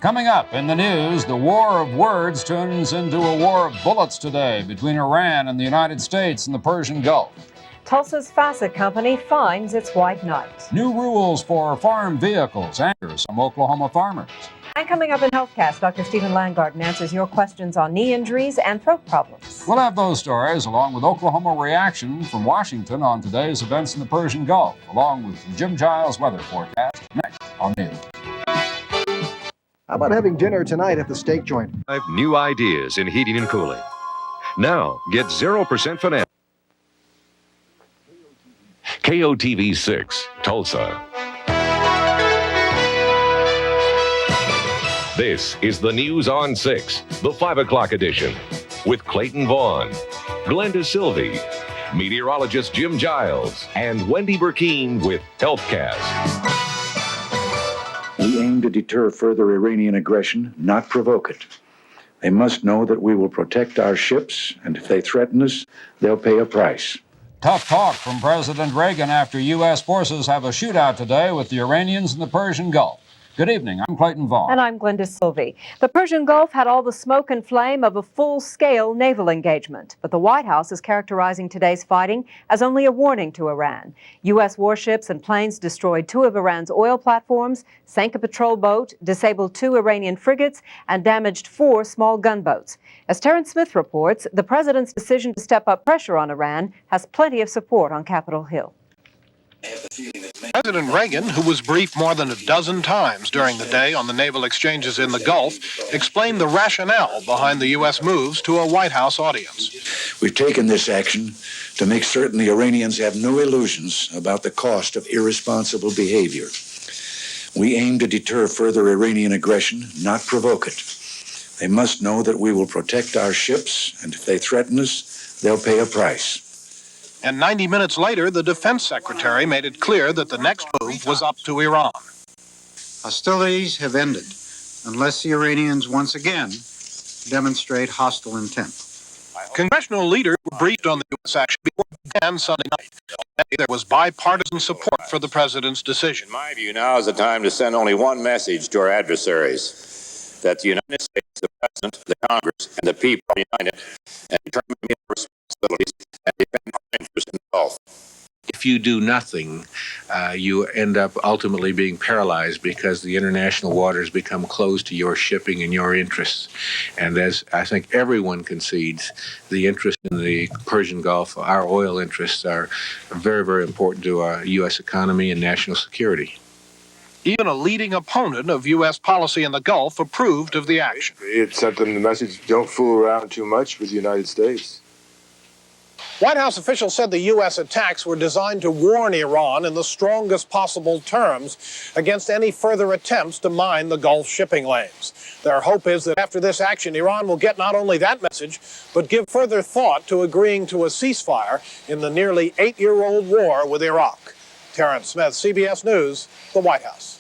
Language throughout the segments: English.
Coming up in the news, the war of words turns into a war of bullets today between Iran and the United States in the Persian Gulf. Tulsa's Facet Company finds its white knight. New rules for farm vehicles angers some Oklahoma farmers. And coming up in HealthCast, Dr. Stephen Langarten answers your questions on knee injuries and throat problems. We'll have those stories along with Oklahoma reaction from Washington on today's events in the Persian Gulf, along with Jim Giles' weather forecast next on News. How about having dinner tonight at the steak joint? New ideas in heating and cooling. Now, get 0% finance. KOTV 6, Tulsa. This is the News on 6, the 5 o'clock edition, with Clayton Vaughn, Glenda Sylvie, meteorologist Jim Giles, and Wendy Burkeen with HealthCast. We aim to deter further Iranian aggression, not provoke it. They must know that we will protect our ships, and if they threaten us, they'll pay a price. Tough talk from President Reagan after U.S. forces have a shootout today with the Iranians in the Persian Gulf. Good evening. I'm Clayton Vaughn. And I'm Glenda Sylvie. The Persian Gulf had all the smoke and flame of a full-scale naval engagement, but the White House is characterizing today's fighting as only a warning to Iran. U.S. warships and planes destroyed 2 of Iran's oil platforms, sank a patrol boat, disabled 2 Iranian frigates, and damaged 4 small gunboats. As Terrence Smith reports, the president's decision to step up pressure on Iran has plenty of support on Capitol Hill. President Reagan, who was briefed more than a dozen times during the day on the naval exchanges in the Gulf, explained the rationale behind the U.S. moves to a White House audience. We've taken this action to make certain the Iranians have no illusions about the cost of irresponsible behavior. We aim to deter further Iranian aggression, not provoke it. They must know that we will protect our ships, and if they threaten us, they'll pay a price. And 90 minutes later, the defense secretary made it clear that the next move was up to Iran. Hostilities have ended unless the Iranians once again demonstrate hostile intent. Congressional leaders were briefed on the U.S. action before it began Sunday night. There was bipartisan support for the president's decision. In my view, now is the time to send only one message to our adversaries, that the United States, the President, the Congress, and the people are united and determined to meet their responsibilities and defend our interests in the Gulf. If you do nothing, you end up ultimately being paralyzed because the international waters become closed to your shipping and your interests. And as I think everyone concedes, the interest in the Persian Gulf, our oil interests, are very, very important to our U.S. economy and national security. Even a leading opponent of U.S. policy in the Gulf approved of the action. It sent them the message, don't fool around too much with the United States. White House officials said the U.S. attacks were designed to warn Iran in the strongest possible terms against any further attempts to mine the Gulf shipping lanes. Their hope is that after this action, Iran will get not only that message, but give further thought to agreeing to a ceasefire in the nearly 8-year-old war with Iraq. Terrence Smith, CBS News, the White House.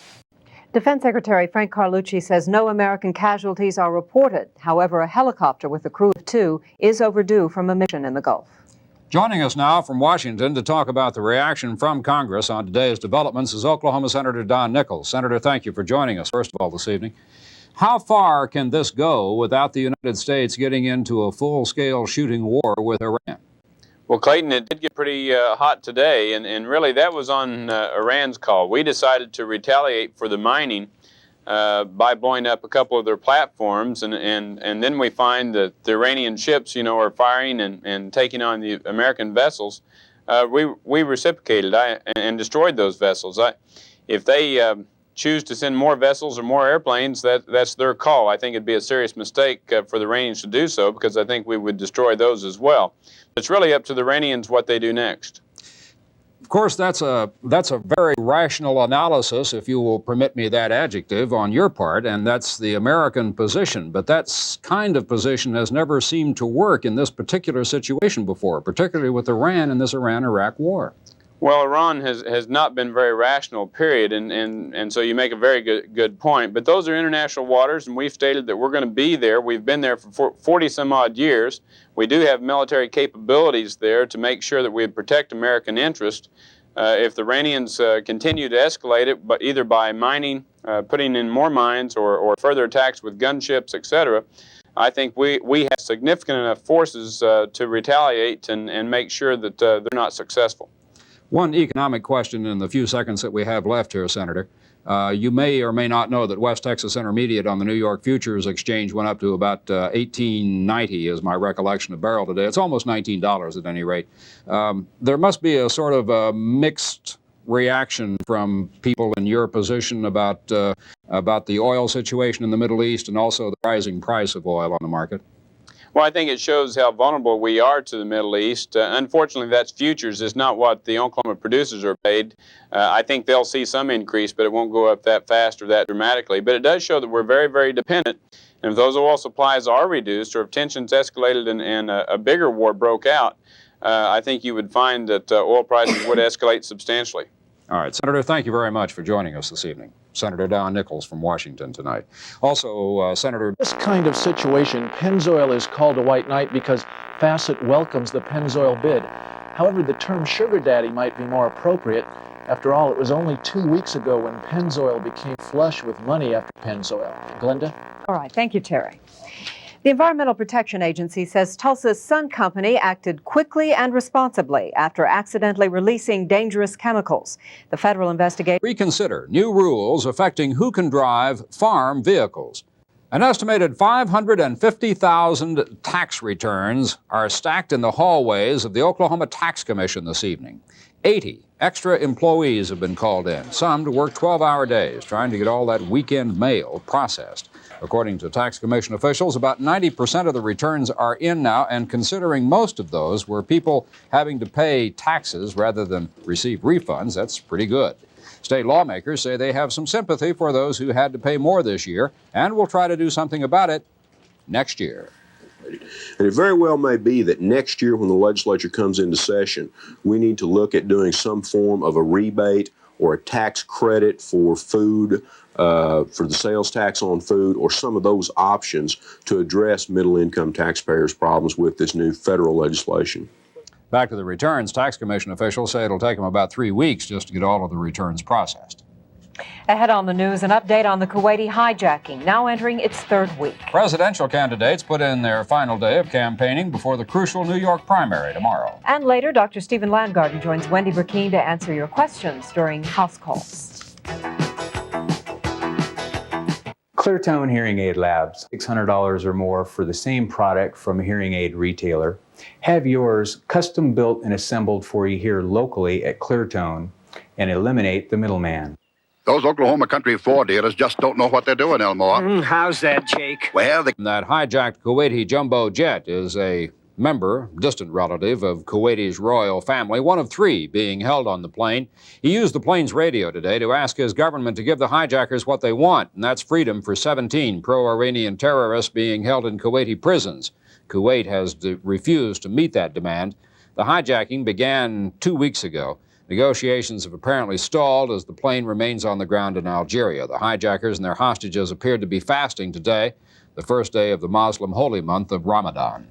Defense Secretary Frank Carlucci says no American casualties are reported. However, a helicopter with a crew of 2 is overdue from a mission in the Gulf. Joining us now from Washington to talk about the reaction from Congress on today's developments is Oklahoma Senator Don Nickles. Senator, thank you for joining us, first of all, this evening. How far can this go without the United States getting into a full-scale shooting war with Iran? Well, Clayton, it did get pretty hot today, and really that was on Iran's call. We decided to retaliate for the mining by blowing up a couple of their platforms, and then we find that the Iranian ships, are firing and taking on the American vessels. We reciprocated and destroyed those vessels. If they choose to send more vessels or more airplanes, that's their call. I think it'd be a serious mistake for the Iranians to do so, because I think we would destroy those as well. It's really up to the Iranians what they do next. Of course, that's a very rational analysis, if you will permit me that adjective, on your part, and that's the American position. But that kind of position has never seemed to work in this particular situation before, particularly with Iran and this Iran-Iraq war. Well, Iran has not been very rational, period, and so you make a very good point. But those are international waters, and we've stated that we're going to be there. We've been there for 40-some-odd years. We do have military capabilities there to make sure that we protect American interests. If the Iranians continue to escalate it, but either by mining, putting in more mines, or further attacks with gunships, etc., I think we have significant enough forces to retaliate and make sure that they're not successful. One economic question in the few seconds that we have left here, Senator. You may or may not know that West Texas Intermediate on the New York Futures Exchange went up to about $18.90 is my recollection a barrel today. It's almost $19 at any rate. There must be a sort of a mixed reaction from people in your position about the oil situation in the Middle East and also the rising price of oil on the market. Well, I think it shows how vulnerable we are to the Middle East. Unfortunately, that's futures. It's not what the Oklahoma producers are paid. I think they'll see some increase, but it won't go up that fast or that dramatically. But it does show that we're very, very dependent. And if those oil supplies are reduced, or if tensions escalated and a bigger war broke out, I think you would find that oil prices would escalate substantially. All right, Senator, thank you very much for joining us this evening. Senator Don Nichols from Washington tonight. Also, Senator... This kind of situation, Pennzoil is called a white knight because Fassett welcomes the Pennzoil bid. However, the term sugar daddy might be more appropriate. After all, it was only 2 weeks ago when Pennzoil became flush with money after Pennzoil. Glenda? All right, thank you, Terry. The Environmental Protection Agency says Tulsa's Sun Company acted quickly and responsibly after accidentally releasing dangerous chemicals. The federal investigation... Reconsider new rules affecting who can drive farm vehicles. An estimated 550,000 tax returns are stacked in the hallways of the Oklahoma Tax Commission this evening. 80 extra employees have been called in, some to work 12-hour days, trying to get all that weekend mail processed. According to Tax Commission officials, about 90% of the returns are in now, and considering most of those were people having to pay taxes rather than receive refunds, that's pretty good. State lawmakers say they have some sympathy for those who had to pay more this year and will try to do something about it next year. And it very well may be that next year when the legislature comes into session, we need to look at doing some form of a rebate or a tax credit for food, for the sales tax on food, or some of those options to address middle-income taxpayers' problems with this new federal legislation. Back to the returns, Tax Commission officials say it'll take them about 3 weeks just to get all of the returns processed. Ahead on the news, an update on the Kuwaiti hijacking, now entering its third week. Presidential candidates put in their final day of campaigning before the crucial New York primary tomorrow. And later, Dr. Stephen Landgarten joins Wendy Burkeen to answer your questions during House Calls. Cleartone Hearing Aid Labs, $600 or more for the same product from a hearing aid retailer. Have yours custom built and assembled for you here locally at Cleartone and eliminate the middleman. Those Oklahoma Country 4 dealers just don't know what they're doing, Elmore. How's that, Jake? Well, That hijacked Kuwaiti jumbo jet is a member, distant relative of Kuwaiti's royal family, one of 3 being held on the plane. He used the plane's radio today to ask his government to give the hijackers what they want, and that's freedom for 17 pro-Iranian terrorists being held in Kuwaiti prisons. Kuwait has refused to meet that demand. The hijacking began 2 weeks ago. Negotiations have apparently stalled as the plane remains on the ground in Algeria. The hijackers and their hostages appeared to be fasting today, the first day of the Muslim holy month of Ramadan.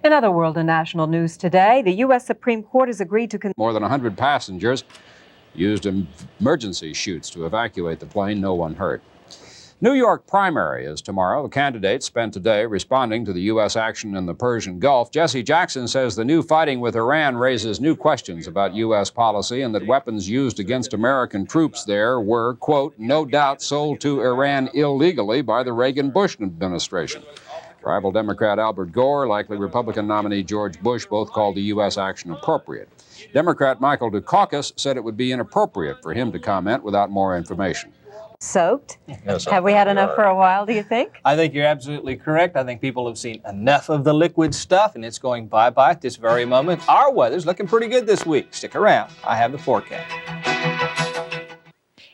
In other world and national news today, the U.S. Supreme Court has agreed to... More than 100 passengers used emergency chutes to evacuate the plane. No one hurt. New York primary is tomorrow. The candidates spent today responding to the U.S. action in the Persian Gulf. Jesse Jackson says the new fighting with Iran raises new questions about U.S. policy and that weapons used against American troops there were, quote, no doubt sold to Iran illegally by the Reagan-Bush administration. Rival Democrat Albert Gore, likely Republican nominee George Bush, both called the U.S. action appropriate. Democrat Michael Dukakis said it would be inappropriate for him to comment without more information. Soaked? Yes, have we had enough for a while, do you think? I think you're absolutely correct. I think people have seen enough of the liquid stuff, and it's going bye-bye at this very moment. Our weather's looking pretty good this week. Stick around. I have the forecast.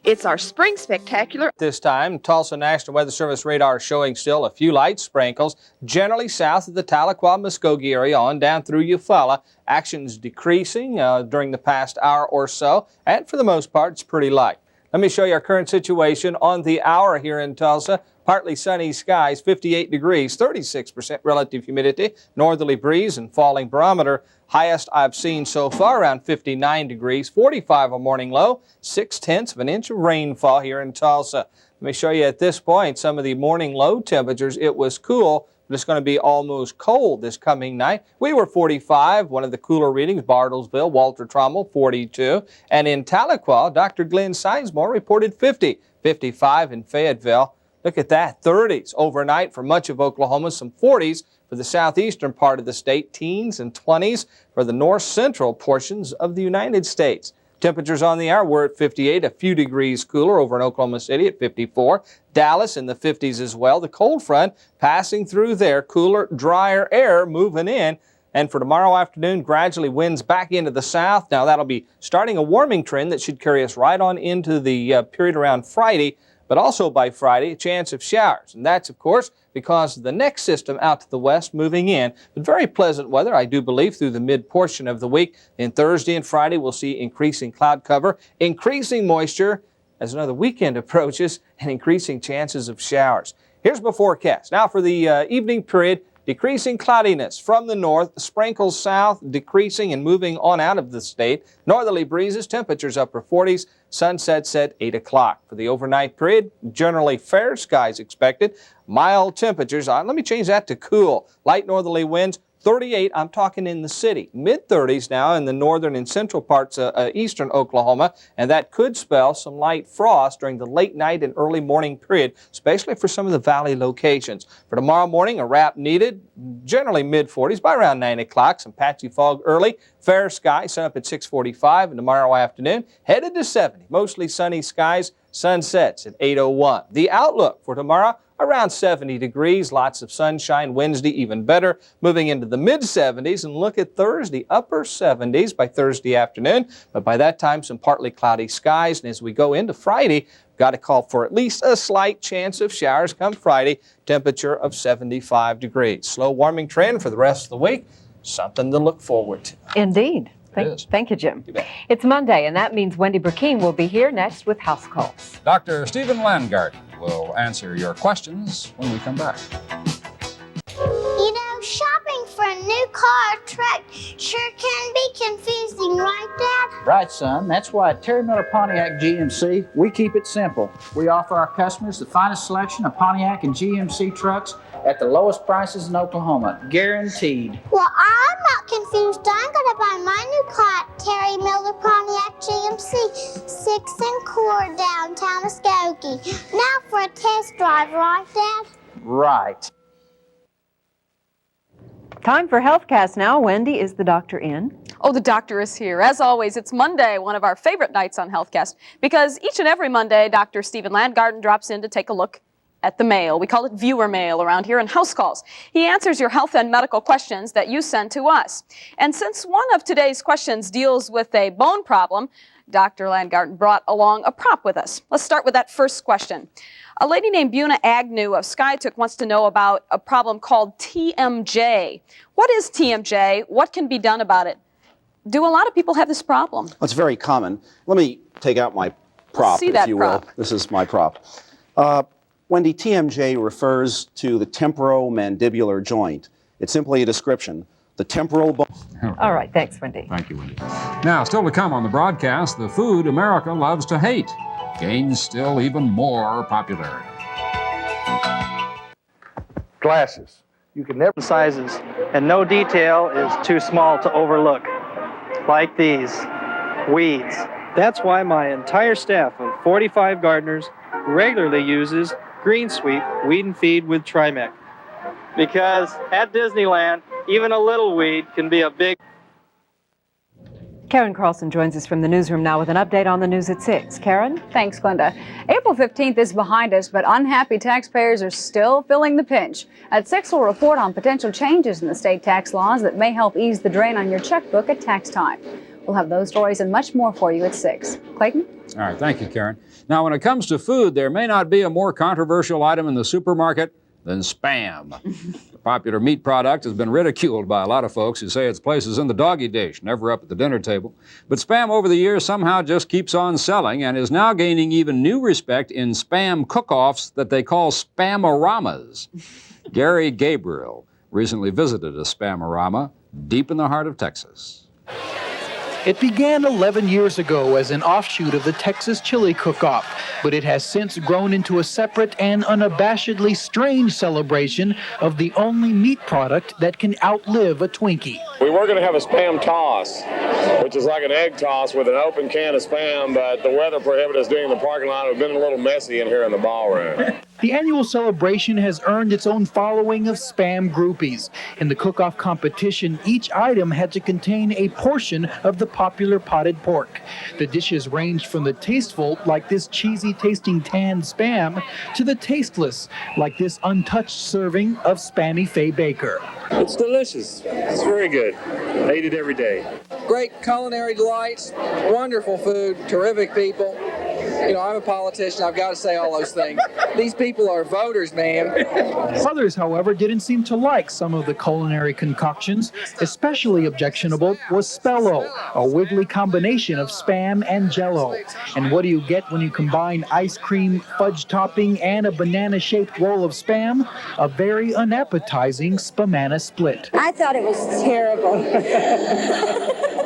It's our spring spectacular. This time, Tulsa National Weather Service radar showing still a few light sprinkles, generally south of the Tahlequah-Muskogee area on down through Eufaula. Action's decreasing during the past hour or so, and for the most part, it's pretty light. Let me show you our current situation on the hour here in Tulsa. Partly sunny skies, 58 degrees, 36% relative humidity, northerly breeze and falling barometer. Highest I've seen so far around 59 degrees, 45 a morning low, 0.6 of an inch of rainfall here in Tulsa. Let me show you at this point some of the morning low temperatures. It was cool, but it's going to be almost cold this coming night. We were 45, one of the cooler readings, Bartlesville, Walter Trommel, 42. And in Tahlequah, Dr. Glenn Sizemore reported 50, 55 in Fayetteville. Look at that, 30s overnight for much of Oklahoma, some 40s for the southeastern part of the state, teens and 20s for the north central portions of the United States. Temperatures on the hour were at 58, a few degrees cooler over in Oklahoma City at 54. Dallas in the 50s as well. The cold front passing through there, cooler, drier air moving in. And for tomorrow afternoon, gradually winds back into the south. Now that'll be starting a warming trend that should carry us right on into the period around Friday. But also by Friday, a chance of showers. And that's, of course, because of the next system out to the west moving in. But very pleasant weather, I do believe, through the mid portion of the week. Then Thursday and Friday, we'll see increasing cloud cover, increasing moisture as another weekend approaches, and increasing chances of showers. Here's the forecast. Now for the evening period, decreasing cloudiness from the north, sprinkles south, decreasing and moving on out of the state. Northerly breezes, temperatures upper 40s. Sunsets at 8 o'clock. For the overnight period, generally fair skies expected. Mild temperatures. Let me change that to cool. Light northerly winds, 38. I'm talking in the city. Mid-30s now in the northern and central parts of eastern Oklahoma. And that could spell some light frost during the late night and early morning period, especially for some of the valley locations. For tomorrow morning, a wrap needed. Generally mid-40s by around 9 o'clock. Some patchy fog early. Fair sky, sun up at 6:45, and tomorrow afternoon headed to 70. Mostly sunny skies, sunsets at 8:01. The outlook for tomorrow, around 70 degrees, lots of sunshine. Wednesday, even better, moving into the mid-70s. And look at Thursday, upper 70s by Thursday afternoon. But by that time, some partly cloudy skies. And as we go into Friday, got to call for at least a slight chance of showers come Friday, temperature of 75 degrees. Slow warming trend for the rest of the week. Something to look forward to. Indeed. Thank you, Jim. It's Monday, and that means Wendy Burkeen will be here next with House Calls. Dr. Stephen Landgarten will answer your questions when we come back. You know, shopping for a new car or truck sure can be confusing, right, Dad? Right, son. That's why at Terry Miller Pontiac GMC, we keep it simple. We offer our customers the finest selection of Pontiac and GMC trucks at the lowest prices in Oklahoma, guaranteed. Well, I'm not confused. I'm going to buy my new car at Terry Miller Pontiac GMC, 6th and Core, downtown Muskogee. Now for a test drive, right, Dad? Right. Time for HealthCast now. Wendy, is the doctor in? Oh, the doctor is here. As always, it's Monday, one of our favorite nights on HealthCast, because each and every Monday, Dr. Stephen Landgarten drops in to take a look at the mail. We call it viewer mail around here, and house calls. He answers your health and medical questions that you send to us. And since one of today's questions deals with a bone problem, Dr. Landgarten brought along a prop with us. Let's start with that first question. A lady named Buna Agnew of Skytook wants to know about a problem called TMJ. What is TMJ? What can be done about it? Do a lot of people have this problem? Well, it's very common. Let me take out my prop, if you will. This is my prop. Wendy, TMJ refers to the temporomandibular joint. It's simply a description. The temporal bone. All right, thanks, Wendy. Thank you, Wendy. Now, still to come on the broadcast, the food America loves to hate gains still even more popularity. Glasses. You can never sizes, and no detail is too small to overlook. Like these weeds. That's why my entire staff of 45 gardeners regularly uses Green Sweep Weed and Feed with Trimec. Because at Disneyland, even a little weed can be a big... Karen Carlson joins us from the newsroom now with an update on the news at 6. Karen? Thanks, Glenda. April 15th is behind us, but unhappy taxpayers are still feeling the pinch. At 6, we'll report on potential changes in the state tax laws that may help ease the drain on your checkbook at tax time. We'll have those stories and much more for you at 6. Clayton? All right, thank you, Karen. Now, when it comes to food, there may not be a more controversial item in the supermarket than Spam. The popular meat product has been ridiculed by a lot of folks who say its place is in the doggy dish, never up at the dinner table. But Spam over the years somehow just keeps on selling and is now gaining even new respect in Spam cook-offs that they call Spam-oramas. Gary Gabriel recently visited a Spam-orama deep in the heart of Texas. It began 11 years ago as an offshoot of the Texas Chili Cook-Off, but it has since grown into a separate and unabashedly strange celebration of the only meat product that can outlive a Twinkie. We were going to have a Spam toss, which is like an egg toss with an open can of Spam, but the weather prohibited us doing it in the parking lot. It would have been a little messy in here in the ballroom. The annual celebration has earned its own following of Spam groupies. In the cook-off competition, each item had to contain a portion of the popular potted pork. The dishes ranged from the tasteful, like this cheesy-tasting canned Spam, to the tasteless, like this untouched serving of Spammy Faye Baker. It's delicious. It's very good. I eat it every day. Great culinary delights, wonderful food, terrific people. You know, I'm a politician. I've got to say all those things. These people are voters, man. Others, however, didn't seem to like some of the culinary concoctions. Especially objectionable was Spello, a wiggly combination of Spam and Jell-O. And what do you get when you combine ice cream, fudge topping, and a banana-shaped roll of Spam? A very unappetizing Spamana split. I thought it was terrible.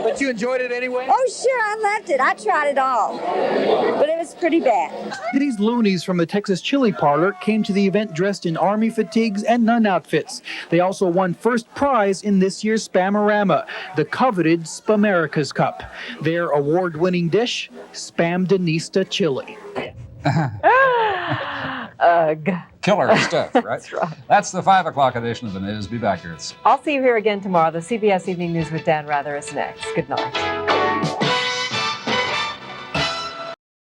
But you enjoyed it anyway? Oh, sure, I loved it. I tried it all. But it was pretty bad. These loonies from the Texas Chili Parlor came to the event dressed in army fatigues and nun outfits. They also won first prize in this year's Spamorama, the coveted Spamerica's Cup. Their award-winning dish, Spam Denista Chili. Ugh. Killer stuff, right? That's right. That's the 5 o'clock edition of the news. Be back here. I'll see you here again tomorrow. The CBS Evening News with Dan Rather is next. Good night.